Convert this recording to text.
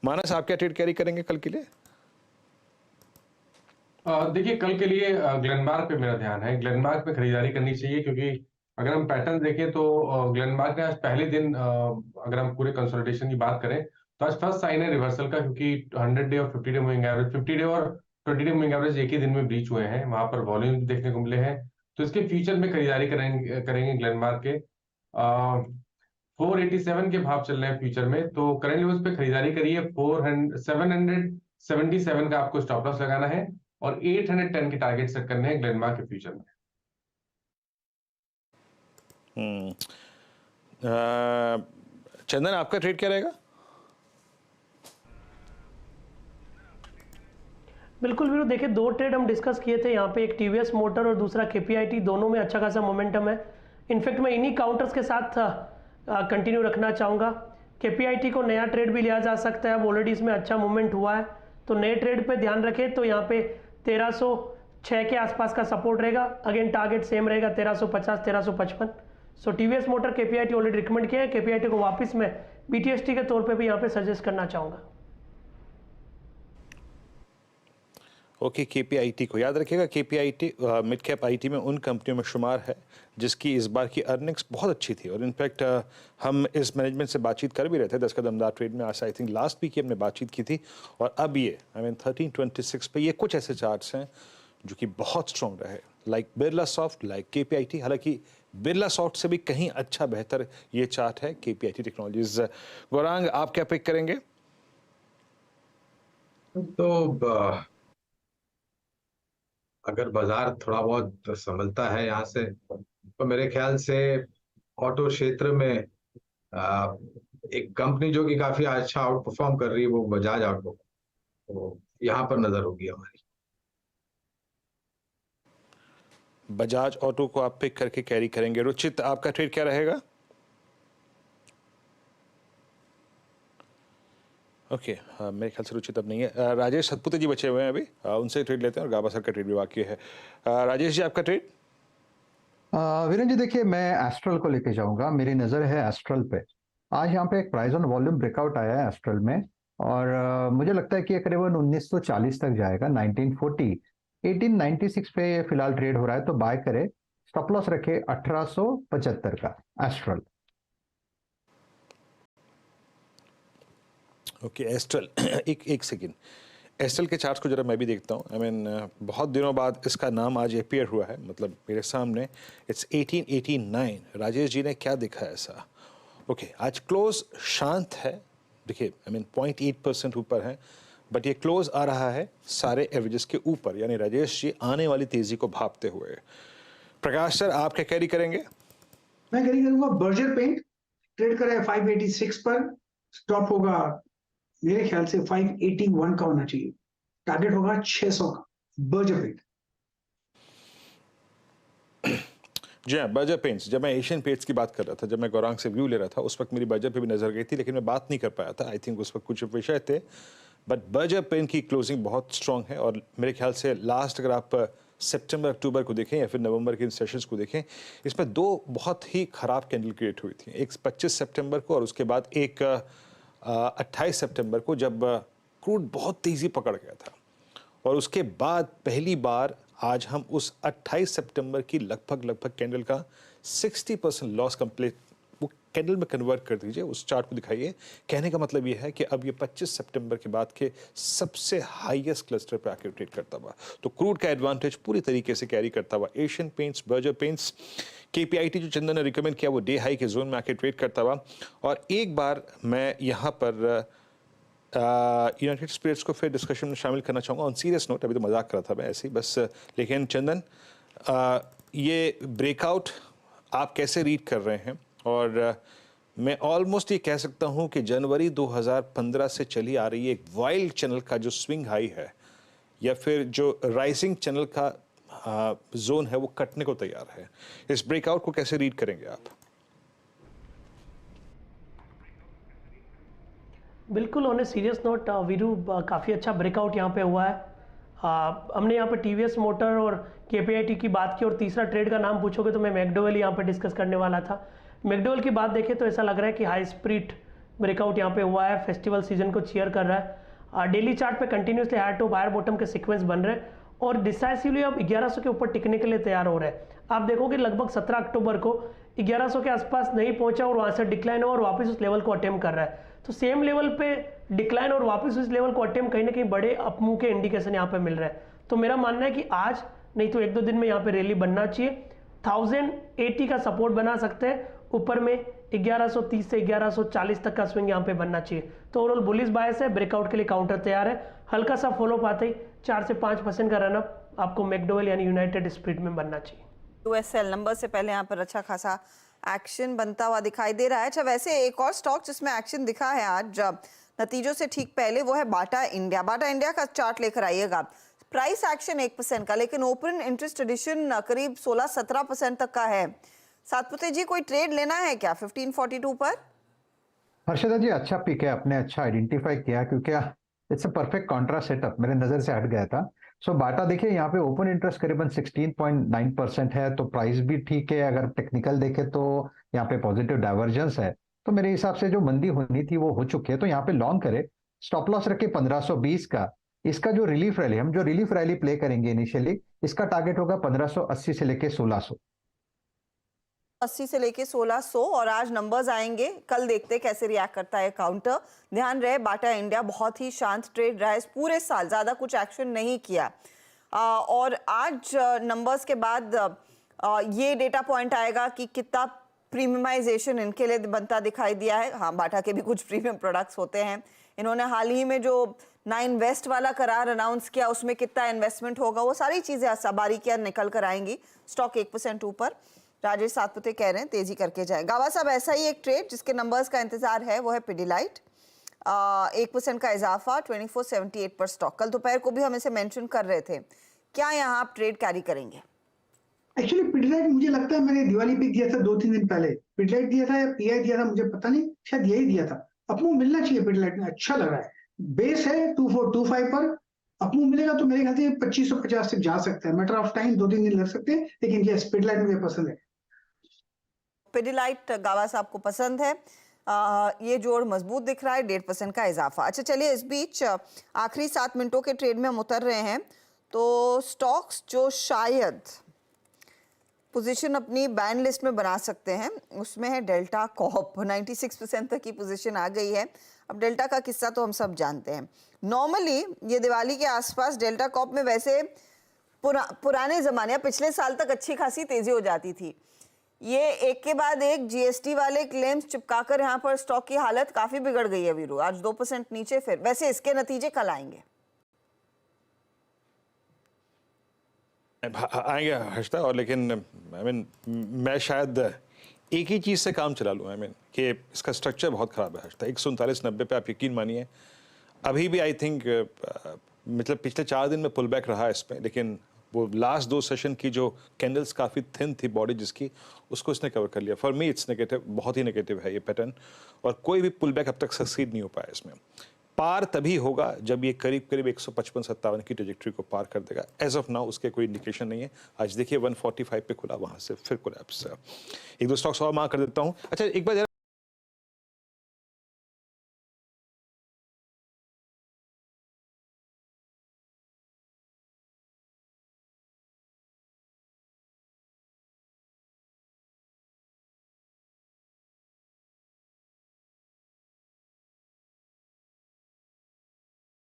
मानस, आप क्या trade carry करेंगे कल के लिए? देखिए, कल के लिए ग्लेनमार्क पे मेरा ध्यान है। ग्लेनमार्क पे खरीदारी करनी चाहिए, क्योंकि अगर हम पैटर्न देखें तो ग्लेनमार्क ने आज पहले दिन अगर हम पूरे कंसोलिडेशन की बात करें तो आज फर्स्ट साइन है रिवर्सल का, क्योंकि 100 डे और 50 डे मूविंग एवरेज, 50 डे और 20 डे मूविंग एवरेज एक ही दिन में ब्रीच हुए हैं। वहां पर वॉल्यूम देखने को मिले हैं, तो इसके फ्यूचर में खरीदारी करेंगे ग्लेनमार्क के। 487 के भाव चल रहे हैं फ्यूचर में, तो करंट लेवल्स पे खरीदारी करिए। 777 का आपको स्टॉप लॉस लगाना है और 810 के टारगेट सेट करने हैं ग्लेनमार्क के फ्यूचर में। चंदन, आपका ट्रेड क्या रहेगा? बिल्कुल वीरू, देखिए 2 ट्रेड हम डिस्कस किए थे यहाँ पे, एक टीवीएस मोटर और दूसरा केपीआईटी, दोनों में अच्छा खासा मोमेंटम है। इनफैक्ट मैं इन्हीं काउंटर्स के साथ कंटिन्यू रखना चाहूँगा। केपीआईटी को नया ट्रेड भी लिया जा सकता है, अब ऑलरेडी इसमें अच्छा मूवमेंट हुआ है, तो नए ट्रेड पे ध्यान रखें। तो यहाँ पे 1306 के आसपास का सपोर्ट रहेगा, अगेन टारगेट सेम रहेगा 1350 1355। So TVS motor KPIT already recommend किया है, केपीआईटी को वापस मैं बीटीएसटी के तौर पे भी यहाँ पे सजेस्ट करना चाहूँगा। ओके, केपीआईटी को याद रखिएगा। केपीआईटी मिड कैप आईटी में उन कंपनियों में शुमार है जिसकी इस बार की अर्निंग्स बहुत अच्छी थी, और इनफैक्ट हम इस मैनेजमेंट से बातचीत कर भी रहे थे 10 का दमदार ट्रेड में। आज आई थिंक लास्ट वीक ही हमने बातचीत की थी, और अब ये 1326 पे ये कुछ ऐसे चार्ट्स हैं जो कि बहुत स्ट्रॉन्ग रहे, like Birla soft, like KPIT. हालांकि बिरला सॉफ्ट से भी कहीं अच्छा बेहतर ये चार्ट है केपीआईटी टेक्नोलॉजीज। गौरांग, आप क्या पिक करेंगे? तो अगर बाजार थोड़ा बहुत संभलता है यहाँ से, तो मेरे ख्याल से ऑटो क्षेत्र में एक कंपनी जो कि काफी अच्छा आउट परफॉर्म कर रही है वो बजाज ऑटो, तो यहाँ पर नजर होगी हमारी। बजाज ऑटो को आप पिक करके कैरी करेंगे। रुचित, आपका ट्रेड क्या रहेगा? ओके, मेरे ख्याल से रुचित अब नहीं है। राजेश सतपुते जी बचे हुए हैं अभी, उनसे ट्रेड लेते हैं, और गाबा सर का ट्रेड भी बाकी है। राजेश जी, आपका ट्रेड? वीरेंद्र जी, देखिए मैं एस्ट्रल को लेके जाऊंगा, मेरी नज़र है एस्ट्रल पे। आज यहाँ पे एक प्राइस ऑन वॉल्यूम ब्रेकआउट आया है एस्ट्रल में, और मुझे लगता है कि ये करीबन 1940 तक जाएगा, 1940। 1896 पे ये फिलहाल ट्रेड हो रहा है, तो बाय करे, स्टॉप लॉस रखे 1875 का एस्ट्रल। ओके, एस्ट्रल एक सेकेंड, एस्ट्रल के चार्ट्स को जरा मैं भी देखता हूँ। बहुत दिनों बाद इसका नाम आज अपीयर हुआ है, मतलब मेरे सामने। इट्स 1889। राजेश जी ने क्या देखा है ऐसा? ओके, आज क्लोज शांत है, देखिए 0.8% ऊपर है, बट ये क्लोज आ रहा है सारे एवरेजेस के ऊपर, यानी राजेश जी आने वाली तेजी को भापते हुए। प्रकाश सर, आप क्या कैरी करेंगे? मैं कैरी करूंगा बर्जर पेंट, ट्रेड करे 586 पर, स्टॉप होगा मेरे ख्याल से 581 का होना चाहिए, टारगेट होगा 600 का। Berger paint. जी हाँ, बर्जर पेंट्स। जब मैं एशियन पेंट्स की बात कर रहा था, जब मैं गौरांग से व्यू ले रहा था, उस वक्त मेरी बर्जर पे भी नजर गई थी, लेकिन मैं बात नहीं कर पाया था। आई थिंक उस वक्त कुछ विषय थे, बट बर्जर पेंट की क्लोजिंग बहुत स्ट्रांग है, और मेरे ख्याल से लास्ट अगर आप सितंबर अक्टूबर को देखें या फिर नवंबर के इन सेशंस को देखें, इसमें 2 बहुत ही खराब कैंडल क्रिएट हुई थी। एक 25 सितंबर को, और उसके बाद एक 28 सितंबर को, जब क्रूड बहुत तेज़ी पकड़ गया था। और उसके बाद पहली बार आज हम उस 28 सितंबर की लगभग कैंडल का 60% लॉस कंप्लीट, वो कैंडल में कन्वर्ट कर दीजिए, उस चार्ट को दिखाइए। कहने का मतलब ये है कि अब ये 25 सितंबर के बाद के सबसे हाईएस्ट क्लस्टर पे आकर ट्रेड करता हुआ, तो क्रूड का एडवांटेज पूरी तरीके से कैरी करता हुआ Asian paints, Berger paints, KPIT जो चंदन ने रिकमेंड किया वो डे हाई के जोन में आके ट्रेड करता हुआ। और एक बार मैं यहाँ पर यूनाइटेड स्पिरिट्स को फिर डिस्कशन में शामिल करना चाहूँगा। ऑन सीरियस नोट, अभी तो मजाक कर रहा था मैं ऐसे ही बस, लेकिन चंदन, ये ब्रेकआउट आप कैसे रीड कर रहे हैं? और मैं ऑलमोस्ट ये कह सकता हूँ कि जनवरी 2015 से चली आ रही है एक वाइल्ड चैनल का जो स्विंग हाई है, या फिर जो राइजिंग चैनल का जोन है, वो कटने को तैयार है। इस ब्रेकआउट को कैसे रीड करेंगे आप? बिल्कुल, on a serious note Veeru, काफ़ी अच्छा ब्रेकआउट यहाँ पे हुआ है। हमने यहाँ पे टीवीएस मोटर और केपीआईटी की बात की, और तीसरा ट्रेड का नाम पूछोगे तो मैं मैकडोवेल यहाँ पे डिस्कस करने वाला था। मैकडोवेल की बात देखें तो ऐसा लग रहा है कि हाई स्प्रिट ब्रेकआउट यहाँ पे हुआ है, फेस्टिवल सीजन को चीयर कर रहा है। डेली चार्ट पे continuously higher top higher bottom के सीक्वेंस बन रहे हैं और डिसाइसिवली अब 1100 के ऊपर टिकने के लिए तैयार हो रहे हैं। आप देखोगे लगभग 17 अक्टूबर को 1100 के आसपास नहीं पहुंचा और वहां से डिक्लाइन हुआ और वापस उस लेवल को अटेम्प्ट कर रहा है। तो सेम लेवल पे डिक्लाइन और वापस उस लेवल को अटेम्प्ट कहीं ना कहीं बड़े अपमूव के इंडिकेशन यहाँ पे मिल रहे हैं। तो मेरा मानना है कि आज नहीं तो 1-2 दिन में यहाँ पे रैली बनना चाहिए। 1080 का सपोर्ट बना सकते हैं, ऊपर में 1130 से 1140 तक का स्विंग यहाँ पे बनना चाहिए। तो ओवरऑल बुलिश बायस है, ब्रेकआउट के लिए काउंटर तैयार है। हल्का सा फॉलो पाते ही 4 से 5% का रनअप आपको मैकडोवेल यानी यूनाइटेड स्पिरिट में बनना चाहिए। यूएसएल नंबर से पहले यहाँ पर अच्छा खासा एक्शन बनता हुआ दिखाई दे रहा है। अच्छा, वैसे एक और स्टॉक जिसमें एक्शन दिखा है आज नतीजों से ठीक पहले, वो है बाटा इंडिया। बाटा इंडिया का चार्ट लेकर आइएगा। प्राइस एक्शन 1% का, लेकिन ओपन इंटरेस्ट एडिशन करीब 16-17% तक का है। सातपुते जी, कोई ट्रेड लेना है क्या 1542 पर? हर्षदा जी अच्छा पिक है, आपने अच्छा आइडेंटिफाई किया क्योंकि it's a perfect Contra setup, मेरे नजर से हट गया था। सो बाटा देखिए यहाँ पे ओपन इंटरेस्ट करीबन 16.9% है, तो प्राइस भी ठीक है। अगर टेक्निकल देखे तो यहाँ पे पॉजिटिव डाइवर्जेंस है, तो मेरे हिसाब से जो मंदी होनी थी वो हो चुकी है। तो यहाँ पे लॉन्ग करे, स्टॉप लॉस रखे 1520 का। इसका जो रिलीफ रैली, हम जो रिलीफ रैली प्ले करेंगे इनिशियली, इसका टारगेट होगा 1580 से लेके 1600। 80 से लेके 1600 और आज नंबर्स आएंगे, कल देखते कैसे रिएक्ट करता है काउंटर। ध्यान रहे बाटा इंडिया बहुत ही शांत ट्रेड रहा है इस पूरे साल, ज्यादा कुछ एक्शन नहीं किया। और आज नंबर्स के बाद ये डेटा पॉइंट आएगा कि कितना प्रीमियमाइजेशन इनके लिए बनता दिखाई दिया है। हाँ, बाटा के भी कुछ प्रीमियम प्रोडक्ट्स होते हैं। इन्होंने हाल ही में जो 9 वेस्ट वाला करार अनाउंस किया, उसमें कितना इन्वेस्टमेंट होगा, वो सारी चीजें बारीकियां निकल कर आएंगी। स्टॉक 1% ऊपर। राजेश सातपुते कह रहे हैं तेजी करके जाए। गावा साहब, ऐसा ही एक ट्रेड जिसके नंबर्स का इंतजार है वो है पिडिलाइट। 1% का इजाफा 2478 पर स्टॉक। कल दोपहर को भी हम इसे मेंशन कर रहे थे। क्या यहाँ आप ट्रेड कैरी करेंगे? एक्चुअली पिडिलाइट मुझे लगता है मैंने दिवाली पे दिया था 2-3 दिन पहले। पिडिलाइट दिया था या पीआई दिया था मुझे पता नहीं, शायद यही दिया था। अपमूव मिलना चाहिए पिडिलाइट में, अच्छा लग रहा है। बेस है 2425 पर, अपमूव मिलेगा तो मेरे ख्याल से 2550 तक जा सकता है। मैटर ऑफ टाइम, 2-3 दिन लग सकते हैं, लेकिन यस पिडिलाइट मुझे पसंद है। पिडिलाइट गावा साहब को पसंद है। ये जोड़ मजबूत दिख रहा है, 1.5% का इजाफा। अच्छा चलिए, इस बीच आखिरी 7 मिनटों के ट्रेड में हम उतर रहे हैं। तो स्टॉक्स जो शायद पोजीशन अपनी बैन लिस्ट में बना सकते हैं, उसमें है डेल्टा कॉर्प। 96% तक की पोजीशन आ गई है। अब डेल्टा का किस्सा तो हम सब जानते हैं। नॉर्मली ये दिवाली के आसपास डेल्टा कॉर्प में वैसे पुराने जमाने, पिछले साल तक अच्छी खासी तेजी हो जाती थी। ये एक के बाद एक जीएसटी वाले क्लेम्स चिपकाकर यहाँ पर स्टॉक की हालत काफी बिगड़ गई है वीरू। आज 2% नीचे फिर। वैसे इसके नतीजे कल आएंगे? आएंगे हर्षदा, और लेकिन मैं शायद एक ही चीज़ से काम चला लूँ। कि इसका स्ट्रक्चर बहुत ख़राब है हर्षदा। 139.90 पे आप यकीन मानिए अभी भी आई थिंक मतलब पिछले 4 दिन में पुल बैक रहा है इस पर, लेकिन वो लास्ट 2 सेशन की जो कैंडल्स काफ़ी थिन थी बॉडी जिसकी, उसको इसने कवर कर लिया। फॉर मी इट्स नेगेटिव, बहुत ही नेगेटिव है ये पैटर्न, और कोई भी पुल बैक अब तक सक्सीड नहीं हो पाया इसमें। पार तभी होगा जब ये करीब करीब 155-57 की ट्रेजेक्टरी को पार कर देगा। एज ऑफ नाउ उसके कोई इंडिकेशन नहीं है। आज देखिए 145 पे खुला, वहाँ से फिर कोलैप्स। 1-2 स्टॉक्स और मार्क कर देता हूँ। अच्छा, एक बार